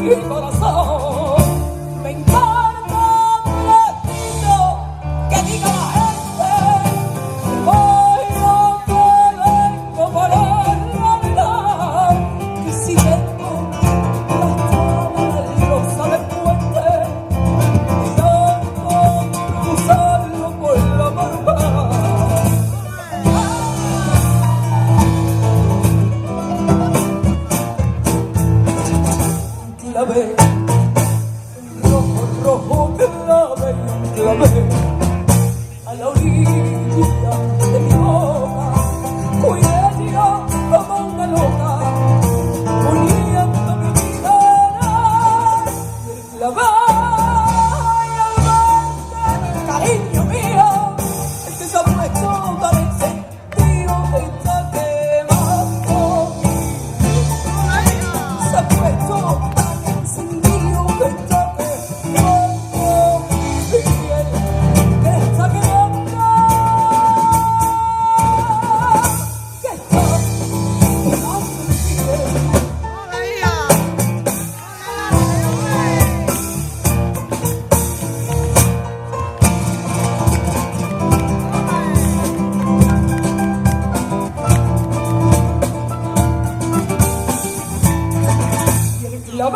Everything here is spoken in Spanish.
mi corazón. Me importa un ratito que diga la gente que voy donde vengo para olvidar que si tengo las tablas rosas del puente y tanto cruzarlo por la barba. Clavé, rojo, rojo, clavé, clavé a la orilla de mi boca. Fui ella como una loca, poniendo mi vida en el clavé. Y al verte, cariño mío, el que se ha puesto tan encendido está quemando. Se ha puesto la